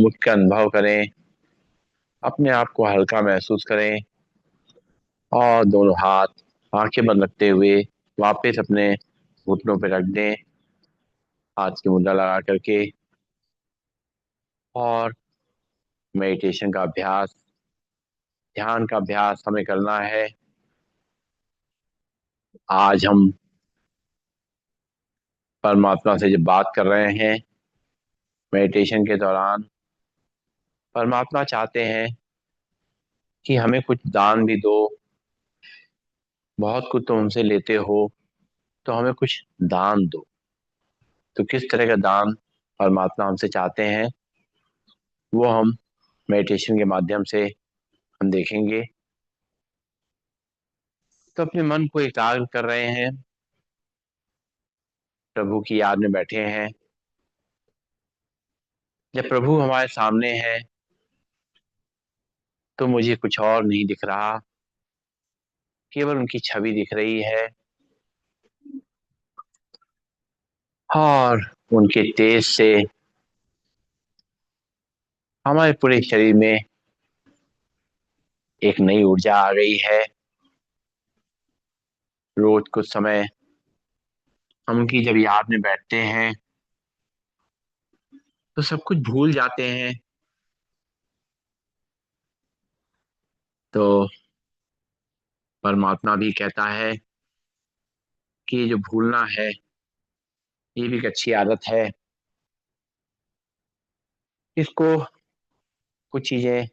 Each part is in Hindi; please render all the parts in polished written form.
मुक्त का अनुभव करें, अपने आप को हल्का महसूस करें और दोनों हाथ आंखें बंद रखते हुए वापस अपने घुटनों पर रख दें, हाथ की मुद्रा लगा करके। और मेडिटेशन का अभ्यास, ध्यान का अभ्यास हमें करना है। आज हम परमात्मा से जब बात कर रहे हैं मेडिटेशन के दौरान, परमात्मा चाहते हैं कि हमें कुछ दान भी दो। बहुत कुछ तुम हमसे लेते हो, तो हमें कुछ दान दो। तो किस तरह का दान परमात्मा हमसे चाहते हैं, वो हम मेडिटेशन के माध्यम से हम देखेंगे। तो अपने मन को एकाग्र कर रहे हैं, प्रभु की याद में बैठे हैं। जब प्रभु हमारे सामने है तो मुझे कुछ और नहीं दिख रहा, केवल उनकी छवि दिख रही है और उनके तेज से हमारे पूरे शरीर में एक नई ऊर्जा आ गई है। रोज कुछ समय हम उनकी जब याद में बैठते हैं तो सब कुछ भूल जाते हैं। तो परमात्मा भी कहता है कि ये जो भूलना है ये भी एक अच्छी आदत है, इसको कुछ चीजें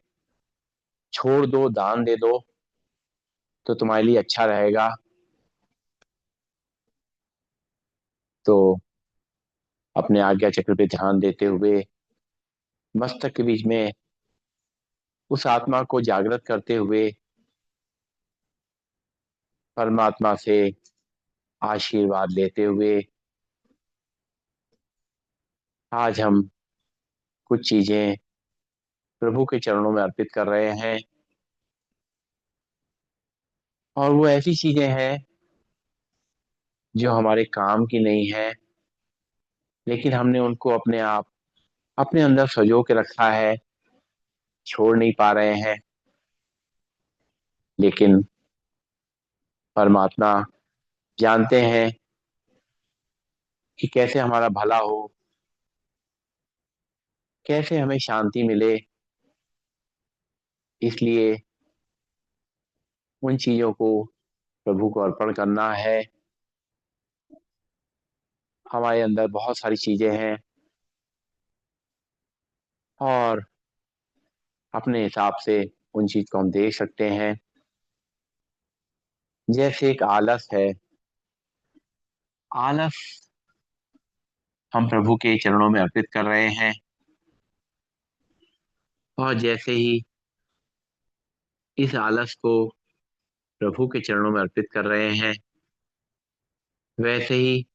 छोड़ दो, दान दे दो, तो तुम्हारे लिए अच्छा रहेगा। तो अपने आज्ञा चक्र पे ध्यान देते हुए मस्तक के बीच में उस आत्मा को जागृत करते हुए परमात्मा से आशीर्वाद लेते हुए आज हम कुछ चीजें प्रभु के चरणों में अर्पित कर रहे हैं। और वो ऐसी चीजें हैं जो हमारे काम की नहीं है, लेकिन हमने उनको अपने आप अपने अंदर संजो के रखा है, छोड़ नहीं पा रहे हैं। लेकिन परमात्मा जानते हैं कि कैसे हमारा भला हो, कैसे हमें शांति मिले। इसलिए उन चीजों को प्रभु को अर्पण करना है। हमारे अंदर बहुत सारी चीजें हैं और अपने हिसाब से उन चीज को हम देख सकते हैं। जैसे एक आलस है, आलस हम प्रभु के चरणों में अर्पित कर रहे हैं। और जैसे ही इस आलस को प्रभु के चरणों में अर्पित कर रहे हैं, वैसे ही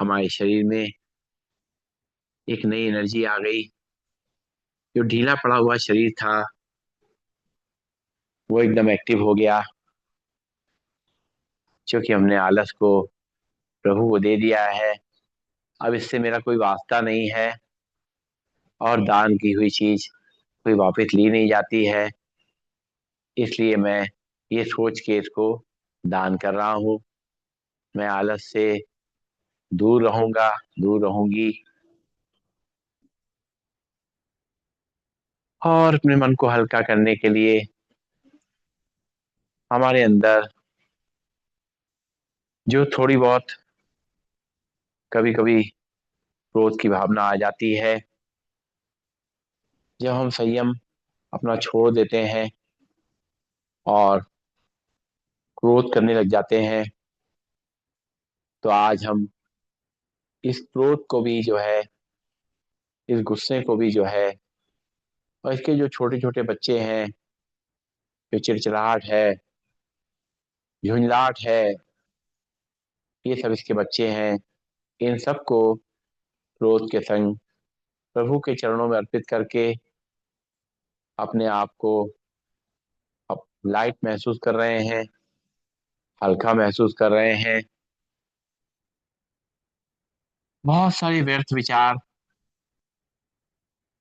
हमारे शरीर में एक नई एनर्जी आ गई। जो ढीला पड़ा हुआ शरीर था वो एकदम एक्टिव हो गया, क्योंकि हमने आलस को प्रभु को दे दिया है। अब इससे मेरा कोई वास्ता नहीं है और दान की हुई चीज कोई वापस ली नहीं जाती है। इसलिए मैं ये सोच के इसको दान कर रहा हूँ। मैं आलस से दूर रहूंगा, दूर रहूंगी। और अपने मन को हल्का करने के लिए हमारे अंदर जो थोड़ी बहुत कभी कभी क्रोध की भावना आ जाती है, जब हम संयम अपना छोड़ देते हैं और क्रोध करने लग जाते हैं, तो आज हम इस क्रोध को भी जो है, इस गुस्से को भी जो है, और इसके जो छोटे छोटे बच्चे हैं, जो चिड़चिड़ाहट है, झुंझलाहट है, ये सब इसके बच्चे हैं। इन सबको क्रोध के संग प्रभु के चरणों में अर्पित करके अपने आप को अब लाइट महसूस कर रहे हैं, हल्का महसूस कर रहे हैं। बहुत सारे व्यर्थ विचार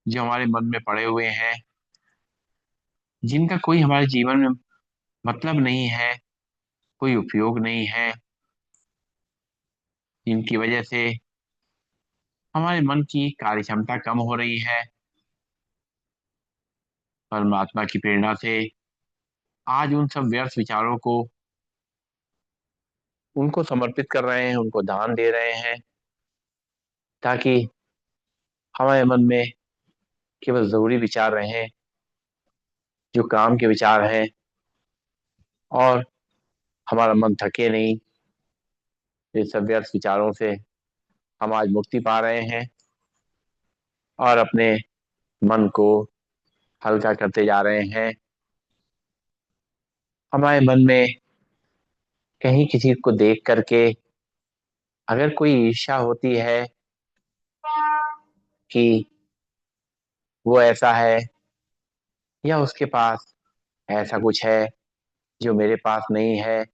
जो हमारे मन में पड़े हुए हैं, जिनका कोई हमारे जीवन में मतलब नहीं है, कोई उपयोग नहीं है, जिनकी वजह से हमारे मन की कार्य क्षमता कम हो रही है। परमात्मा की प्रेरणा से आज उन सब व्यर्थ विचारों को उनको समर्पित कर रहे हैं, उनको दान दे रहे हैं, ताकि हमारे मन में केवल जरूरी विचार रहें, जो काम के विचार हैं, और हमारा मन थके नहीं। ये सब व्यर्थ विचारों से हम आज मुक्ति पा रहे हैं और अपने मन को हल्का करते जा रहे हैं। हमारे मन में कहीं किसी को देख करके अगर कोई ईर्ष्या होती है कि वो ऐसा है या उसके पास ऐसा कुछ है जो मेरे पास नहीं है,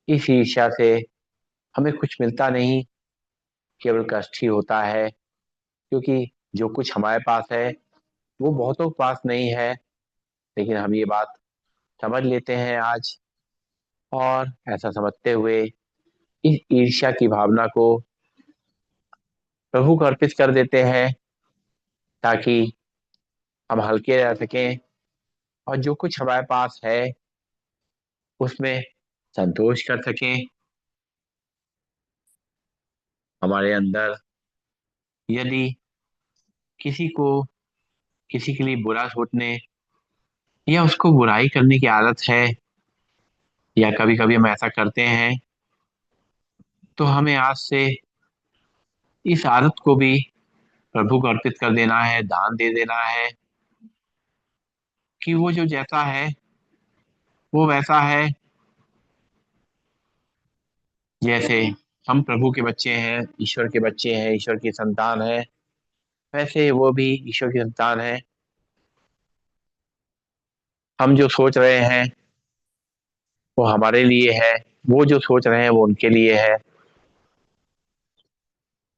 इस ईर्ष्या से हमें कुछ मिलता नहीं, केवल कष्ट ही होता है। क्योंकि जो कुछ हमारे पास है वो बहुतों के पास नहीं है, लेकिन हम ये बात समझ लेते हैं आज, और ऐसा समझते हुए इस ईर्ष्या की भावना को प्रभु को अर्पित कर देते हैं, ताकि हम हल्के रह सकें और जो कुछ हमारे पास है उसमें संतोष कर सकें। हमारे अंदर यदि किसी को किसी के लिए बुरा सोचने या उसको बुराई करने की आदत है, या कभी कभी हम ऐसा करते हैं, तो हमें आज से इस आदत को भी प्रभु को अर्पित कर देना है, दान दे देना है, कि वो जो जैसा है वो वैसा है। जैसे हम प्रभु के बच्चे हैं, ईश्वर के बच्चे हैं, ईश्वर की संतान है, वैसे वो भी ईश्वर की संतान है। हम जो सोच रहे हैं वो हमारे लिए है, वो जो सोच रहे हैं वो उनके लिए है,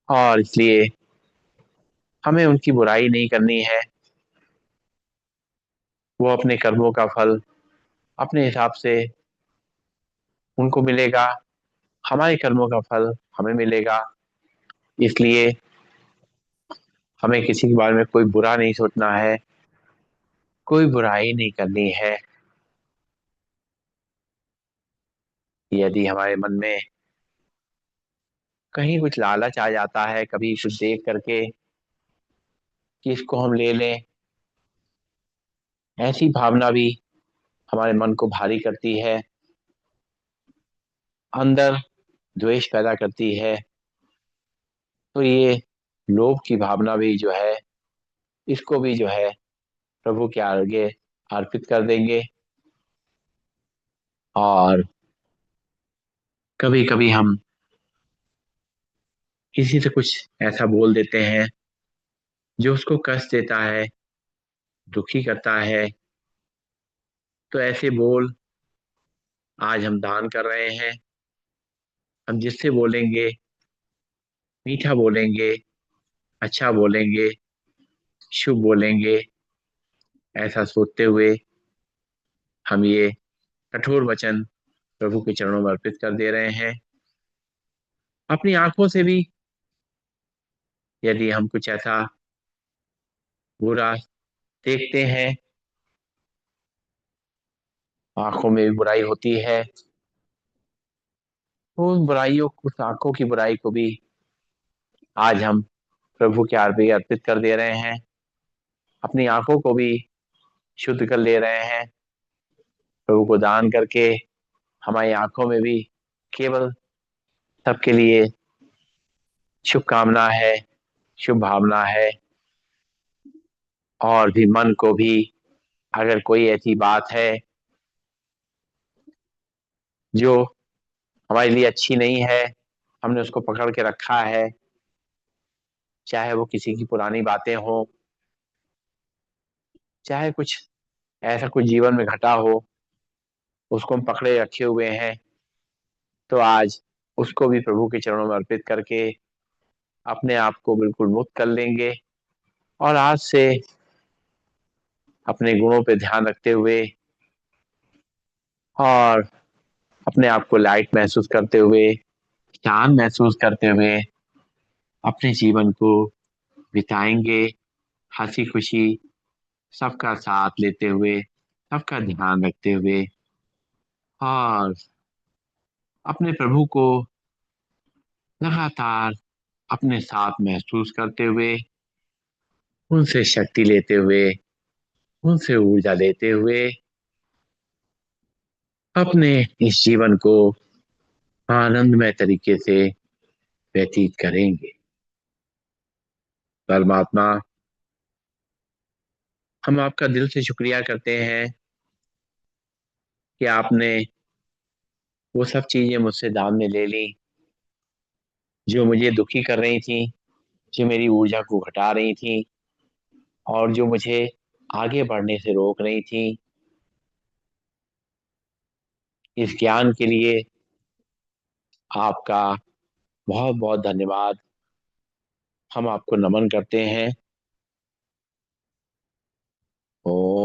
और इसलिए हमें उनकी बुराई नहीं करनी है। वो अपने कर्मों का फल अपने हिसाब से उनको मिलेगा, हमारे कर्मों का फल हमें मिलेगा। इसलिए हमें किसी के बारे में कोई बुरा नहीं सोचना है, कोई बुराई नहीं करनी है। यदि हमारे मन में कहीं कुछ लालच आ जाता है, कभी कुछ देख करके कि इसको हम ले लें, ऐसी भावना भी हमारे मन को भारी करती है, अंदर द्वेष पैदा करती है। तो ये लोभ की भावना भी जो है, इसको भी जो है प्रभु के आगे अर्पित कर देंगे। और कभी कभी हम किसी से कुछ ऐसा बोल देते हैं जो उसको कष्ट देता है, दुखी करता है, तो ऐसे बोल आज हम दान कर रहे हैं। हम जिससे बोलेंगे, मीठा बोलेंगे, अच्छा बोलेंगे, शुभ बोलेंगे, ऐसा सोचते हुए हम ये कठोर वचन प्रभु के चरणों में अर्पित कर दे रहे हैं। अपनी आंखों से भी यदि हम कुछ ऐसा बुरा देखते हैं, आंखों में भी बुराई होती है, तो उन बुराइयों को, उस आंखों की बुराई को भी आज हम प्रभु के आगे अर्पित कर दे रहे हैं। अपनी आंखों को भी शुद्ध कर ले रहे हैं, प्रभु को दान करके। हमारी आंखों में भी केवल सबके लिए शुभकामना है, शुभ भावना है। और भी मन को भी अगर कोई ऐसी बात है जो हमारे लिए अच्छी नहीं है, हमने उसको पकड़ के रखा है, चाहे वो किसी की पुरानी बातें हो, चाहे कुछ ऐसा कुछ जीवन में घटा हो, उसको हम पकड़े रखे हुए हैं, तो आज उसको भी प्रभु के चरणों में अर्पित करके अपने आप को बिल्कुल मुक्त कर लेंगे और आज से अपने गुणों पे ध्यान रखते हुए और अपने आप को लाइट महसूस करते हुए, शांत महसूस करते हुए अपने जीवन को बिताएंगे, हंसी खुशी सबका साथ लेते हुए, सबका ध्यान रखते हुए और अपने प्रभु को लगातार अपने साथ महसूस करते हुए, उनसे शक्ति लेते हुए, उनसे ऊर्जा लेते हुए अपने इस जीवन को आनंदमय तरीके से व्यतीत करेंगे। परमात्मा, हम आपका दिल से शुक्रिया करते हैं कि आपने वो सब चीजें मुझसे दाम में ले ली जो मुझे दुखी कर रही थी, जो मेरी ऊर्जा को घटा रही थी और जो मुझे आगे बढ़ने से रोक रही थी। इस ज्ञान के लिए आपका बहुत बहुत धन्यवाद। हम आपको नमन करते हैं। ओ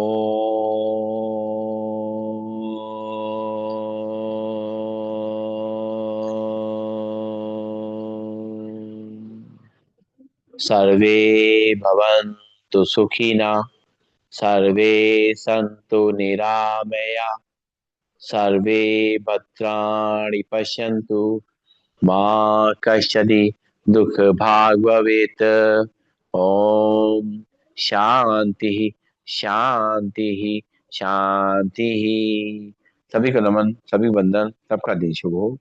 सर्वे भवन्तु सुखिनः, सर्वे सन्तु निरामया, सर्वे भद्राणि पश्यन्तु, मा कश्चित् दुःखभाग् भवेत्। ओम शांति शांति शांति। सभी को नमन, सभी वंदन, सबका दिन शुभ हो।